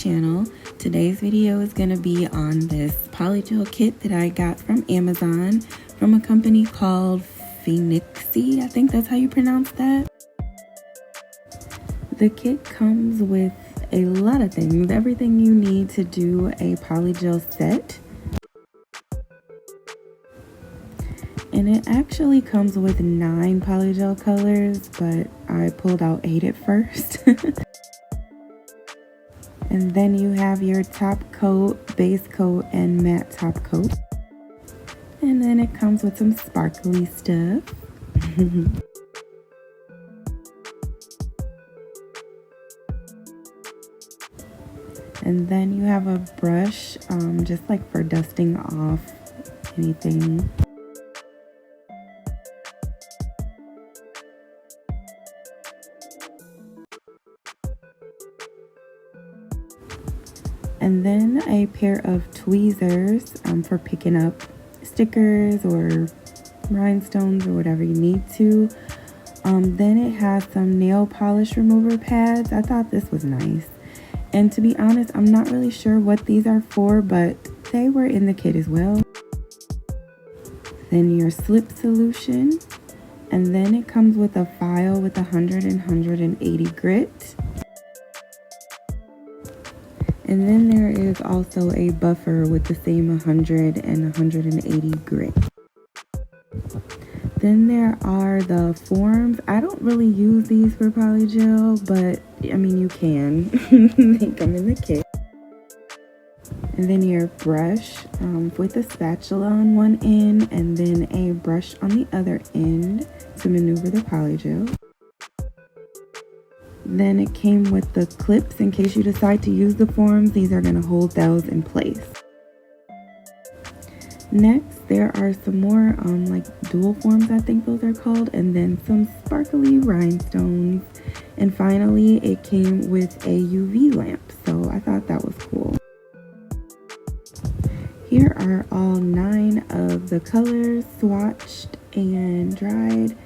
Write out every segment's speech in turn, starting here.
channel. Today's video is going to be on this polygel kit that I got from Amazon from a company called Phoenixy. I think that's how you pronounce that. The kit comes with a lot of things, everything you need to do a polygel set. And it actually comes with 9 polygel colors, but I pulled out 8 at first. And then you have your top coat, base coat, and matte top coat. And then it comes with some sparkly stuff. And then you have a brush, just like for dusting off anything. And then a pair of tweezers for picking up stickers or rhinestones or whatever you need to. Then it has some nail polish remover pads. I thought this was nice. And to be honest, I'm not really sure what these are for, but they were in the kit as well. Then your slip solution. And then it comes with a file with 100 and 180 grit. And then there is also a buffer with the same 100 and 180 grit. Then there are the forms. I don't really use these for polygel, but I mean you can. They come in the kit. And then your brush with a spatula on one end and then a brush on the other end to maneuver the polygel. Then it came with the clips in case you decide to use the forms. These are going to hold those in place. Next, there are some more like dual forms, I think those are called, and then some sparkly rhinestones. And finally, it came with a UV lamp, so I thought that was cool. Here are all 9 of the colors swatched and dried.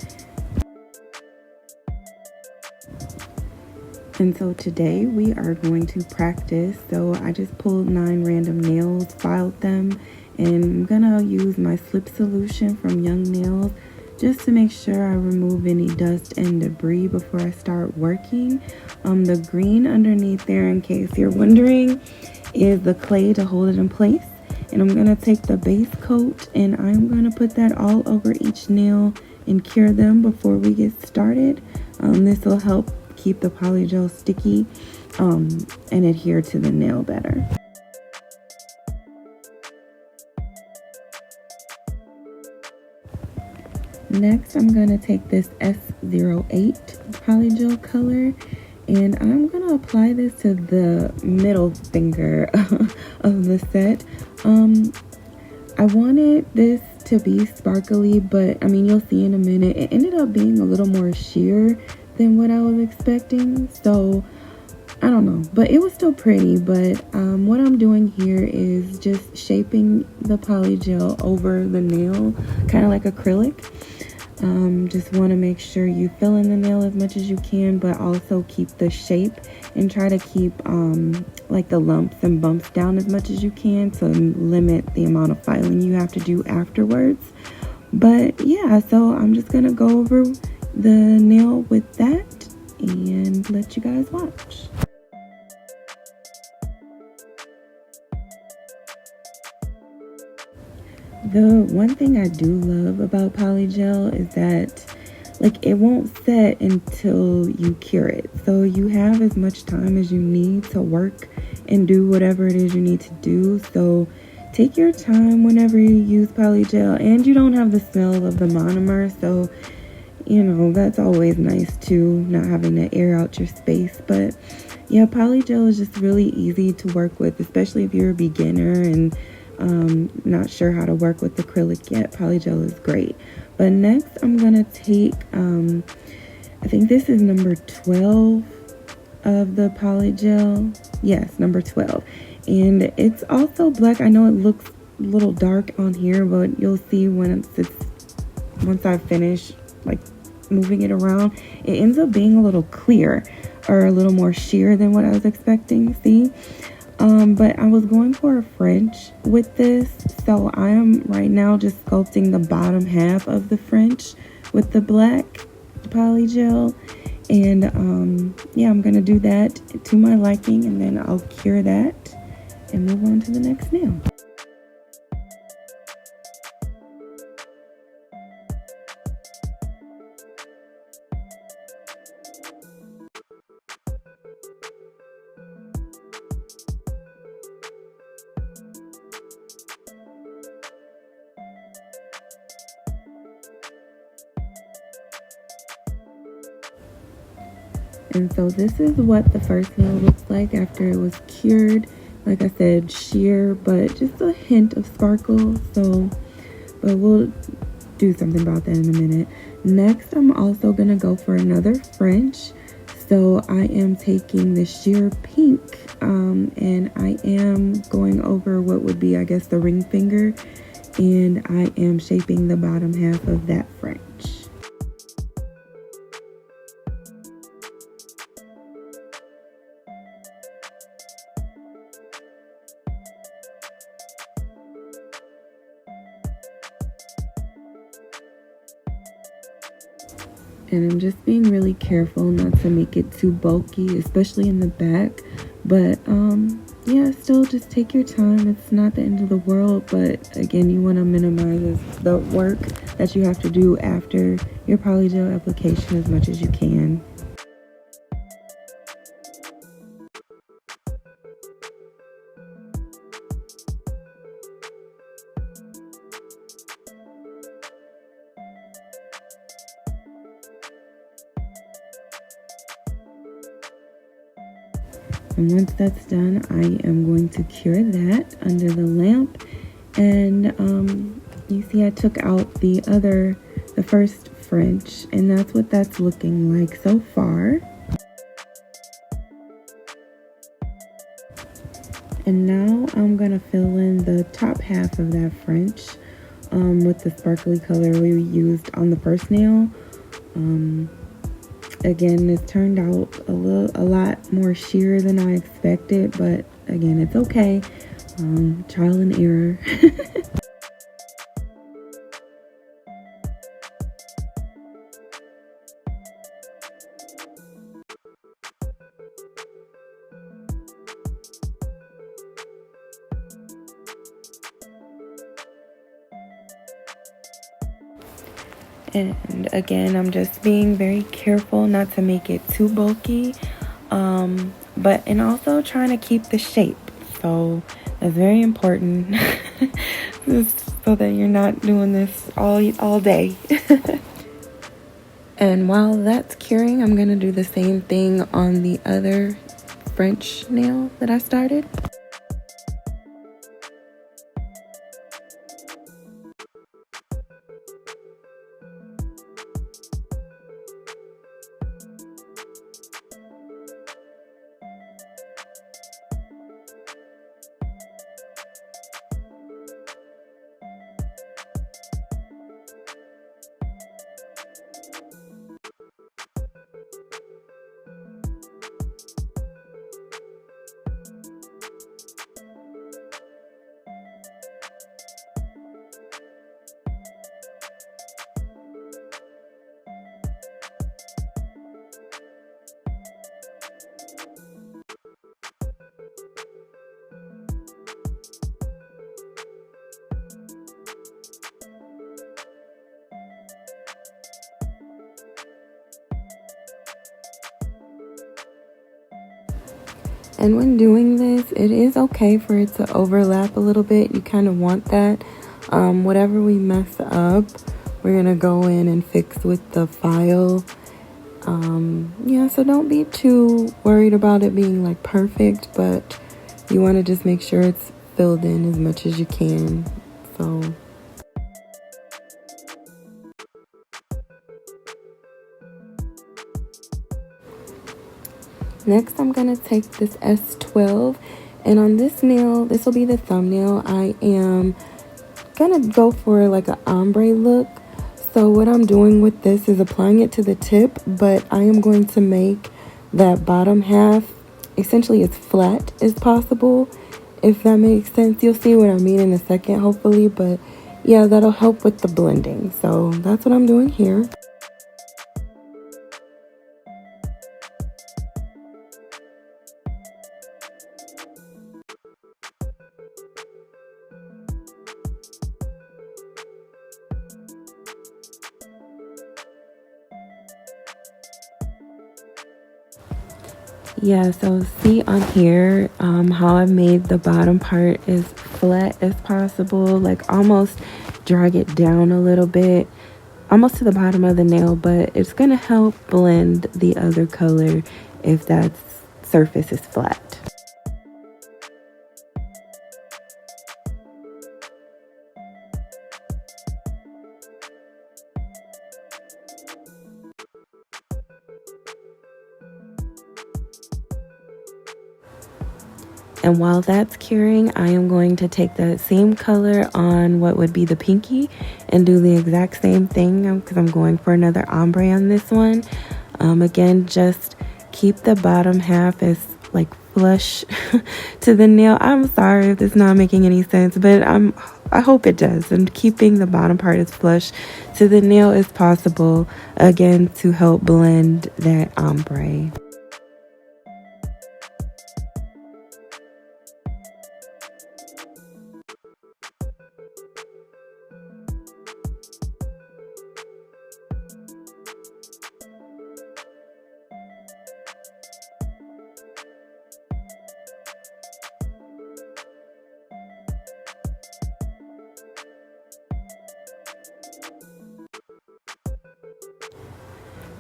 And so today we are going to practice. So I just pulled 9 random nails, filed them, and I'm gonna use my slip solution from Young Nails just to make sure I remove any dust and debris before I start working. The green underneath there, in case you're wondering, is the clay to hold it in place. And I'm gonna take the base coat and I'm gonna put that all over each nail and cure them before we get started. This will help keep the polygel sticky and adhere to the nail better. Next, I'm going to take this S08 polygel color and I'm going to apply this to the middle finger of the set. I wanted this to be sparkly, but I mean, you'll see in a minute, it ended up being a little more sheer than what I was expecting, so I don't know, but it was still pretty. But what I'm doing here is just shaping the polygel over the nail, kind of like acrylic. Just want to make sure you fill in the nail as much as you can, but also keep the shape and try to keep like the lumps and bumps down as much as you can to limit the amount of filing you have to do afterwards. But yeah, so I'm just gonna go over the nail with that and let you guys watch. The one thing I do love about polygel is that like it won't set until you cure it, so you have as much time as you need to work and do whatever it is you need to do. So take your time whenever you use polygel, and you don't have the smell of the monomer, so you know, that's always nice too, not having to air out your space. But yeah, polygel is just really easy to work with, especially if you're a beginner and not sure how to work with acrylic yet. Polygel is great. But next I'm gonna take I think this is number 12 of the polygel. Yes, number 12. And it's also black. I know it looks a little dark on here, but you'll see once I finish like moving it around, it ends up being a little clear. or a little more sheer than what I was expecting, see? But I was going for a French with this, so I am right now just sculpting the bottom half of the French with the black poly gel. And yeah, I'm gonna do that to my liking, and then I'll cure that and move on to the next nail. And so this is what the first nail looks like after it was cured. Like I said, sheer, but just a hint of sparkle. So, but we'll do something about that in a minute. Next, I'm also gonna go for another French. So I am taking the sheer pink, and I am going over what would be, I guess, the ring finger, and I am shaping the bottom half of that French. And I'm just being really careful not to make it too bulky, especially in the back. But yeah, still just take your time. It's not the end of the world, but again, you want to minimize the work that you have to do after your polygel application as much as you can. And once that's done, I am going to cure that under the lamp. And you see I took out the first French, and that's what that's looking like so far. And now I'm gonna fill in the top half of that French with the sparkly color we used on the first nail. Again, it turned out a lot more sheer than I expected, but again, it's okay. Trial and error. And again, I'm just being very careful not to make it too bulky, and also trying to keep the shape. So that's very important, just so that you're not doing this all day. And while that's curing, I'm gonna do the same thing on the other French nail that I started. And when doing this, it is okay for it to overlap a little bit. You kind of want that. Whatever we mess up, we're going to go in and fix with the file. Yeah, so don't be too worried about it being like perfect, but you want to just make sure it's filled in as much as you can. So next, I'm going to take this S12, and on this nail, this will be the thumbnail, I am going to go for like an ombre look. So what I'm doing with this is applying it to the tip, but I am going to make that bottom half essentially as flat as possible, if that makes sense. You'll see what I mean in a second, hopefully, but yeah, that'll help with the blending. So that's what I'm doing here. Yeah, so see on here how I made the bottom part as flat as possible, like almost drag it down a little bit, almost to the bottom of the nail, but it's gonna help blend the other color if that surface is flat. And while that's curing, I am going to take that same color on what would be the pinky and do the exact same thing because I'm going for another ombre on this one. Again, just keep the bottom half as like flush to the nail. I'm sorry if this is not making any sense, but I hope it does. And keeping the bottom part as flush to the nail as possible, again, to help blend that ombre.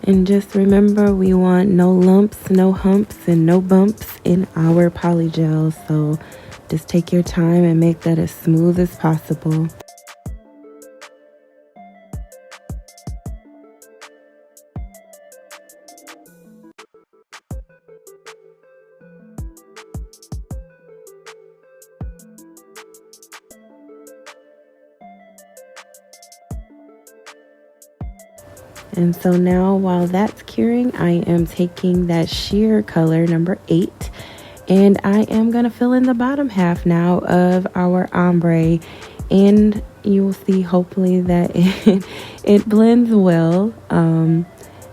And just remember, we want no lumps, no humps, and no bumps in our polygel. So just take your time and make that as smooth as possible. And so now while that's curing, I am taking that sheer color, number 8, and I am going to fill in the bottom half now of our ombre. And you will see hopefully that it blends well.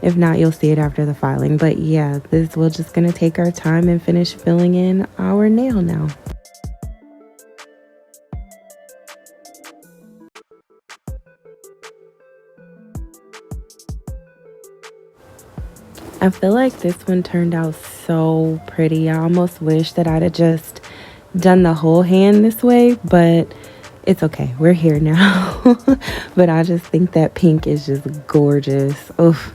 If not, you'll see it after the filing. But yeah, we're just going to take our time and finish filling in our nail now. I feel like this one turned out so pretty. I almost wish that I'd have just done the whole hand this way, but it's okay. We're here now. But I just think that pink is just gorgeous. Oof.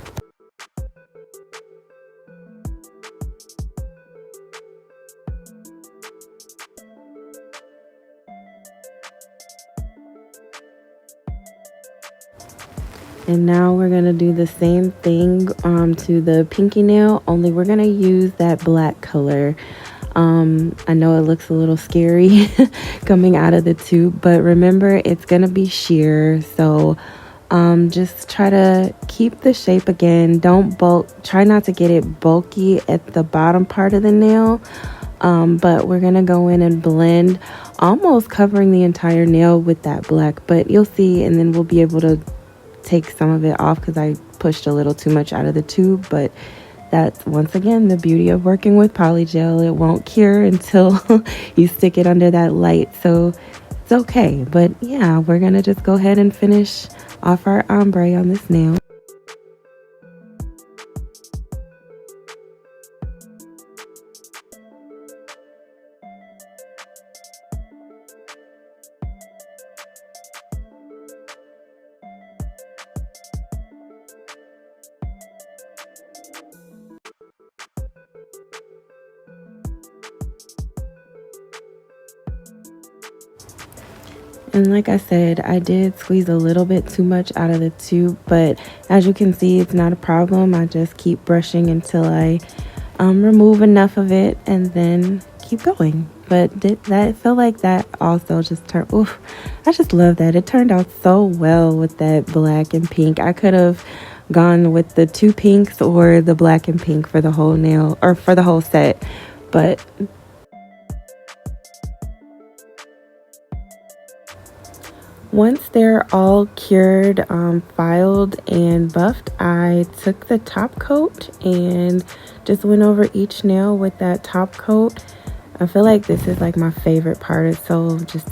And now we're going to do the same thing to the pinky nail, only we're going to use that black color. I know it looks a little scary coming out of the tube, but remember, it's going to be sheer. So just try to keep the shape again. Try not to get it bulky at the bottom part of the nail. But we're going to go in and blend, almost covering the entire nail with that black. But you'll see, and then we'll be able to take some of it off because I pushed a little too much out of the tube. But that's once again the beauty of working with polygel. It won't cure until you stick it under that light, so it's okay. But yeah, we're gonna just go ahead and finish off our ombre on this nail. And like I said, I did squeeze a little bit too much out of the tube, but as you can see, it's not a problem. I just keep brushing until I remove enough of it and then keep going. But that felt like that also just turned, oof, I just love that. It turned out so well with that black and pink. I could have gone with the 2 pinks or the black and pink for the whole nail, or for the whole set. But once they're all cured, filed, and buffed, I took the top coat and just went over each nail with that top coat. I feel like this is like my favorite part. It's so just,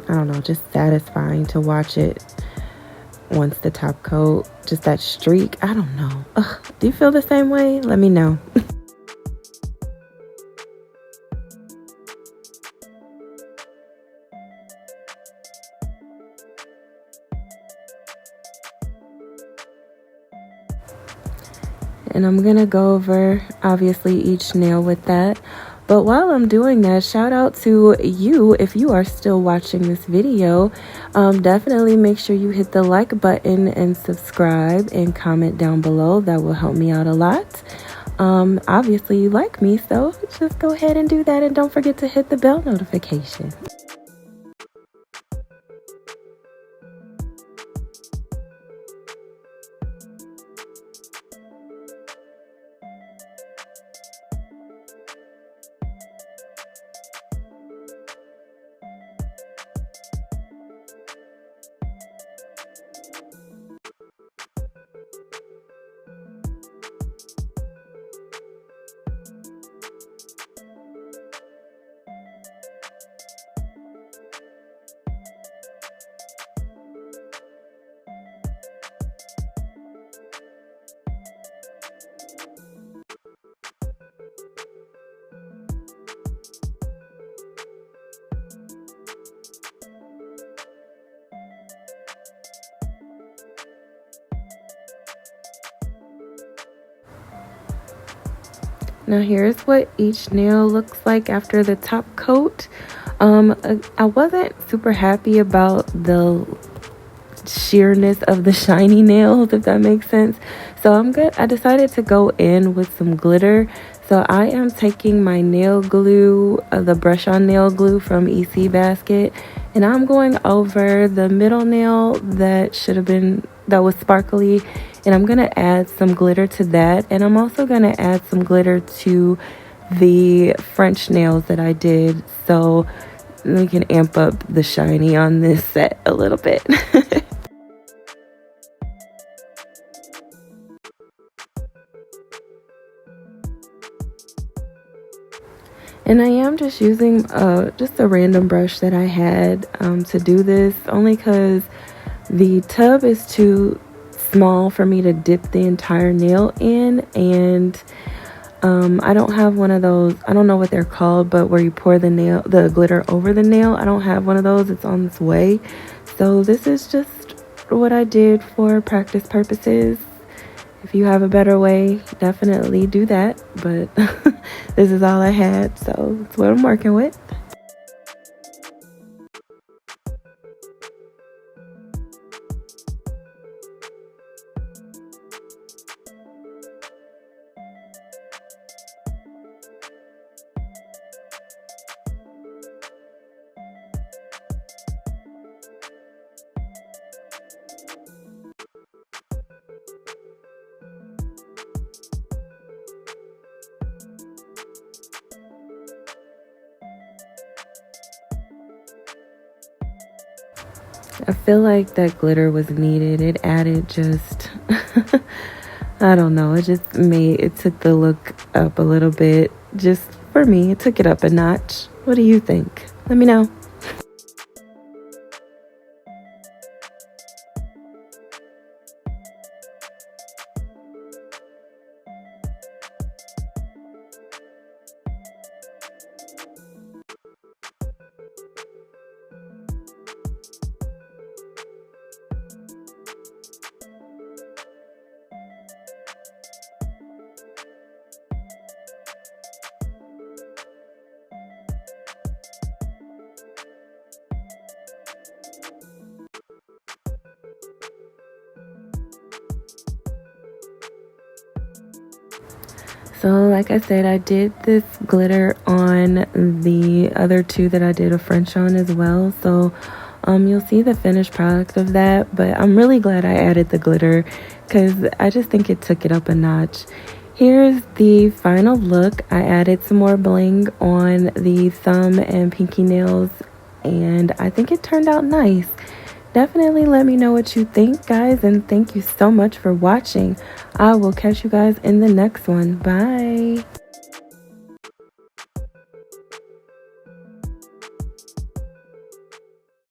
I don't know, just satisfying to watch it once the top coat, just that streak. I don't know. Ugh, do you feel the same way? Let me know. And I'm gonna go over obviously each nail with that. But while I'm doing that, shout out to you if you are still watching this video. Definitely make sure you hit the like button and subscribe and comment down below. That will help me out a lot. Obviously you like me, so just go ahead and do that, and don't forget to hit the bell notification. Now here's what each nail looks like after the top coat. I wasn't super happy about the sheerness of the shiny nails, if that makes sense. So I decided to go in with some glitter. So I am taking my nail glue, the brush on nail glue from EC Basket, and I'm going over the middle nail that was sparkly, and I'm gonna add some glitter to that. And I'm also gonna add some glitter to the French nails that I did, so we can amp up the shiny on this set a little bit. And I am just using just a random brush that I had to do this, only because the tub is too small for me to dip the entire nail in, and I don't have one of those, I don't know what they're called, but where you pour the glitter over the nail. I don't have one of those. It's on its way. So this is just what I did for practice purposes. If you have a better way, definitely do that, but this is all I had, so it's what I'm working with. I feel like that glitter was needed. It added just, I don't know, it took the look up a little bit. Just for me, it took it up a notch. What do you think? Let me know. So like I said, I did this glitter on the other two that I did a French on as well. So You'll see the finished product of that, but I'm really glad I added the glitter because I just think it took it up a notch. Here's the final look. I added some more bling on the thumb and pinky nails, and I think it turned out nice. Definitely let me know what you think, guys, and thank you so much for watching. I will catch you guys in the next one. Bye.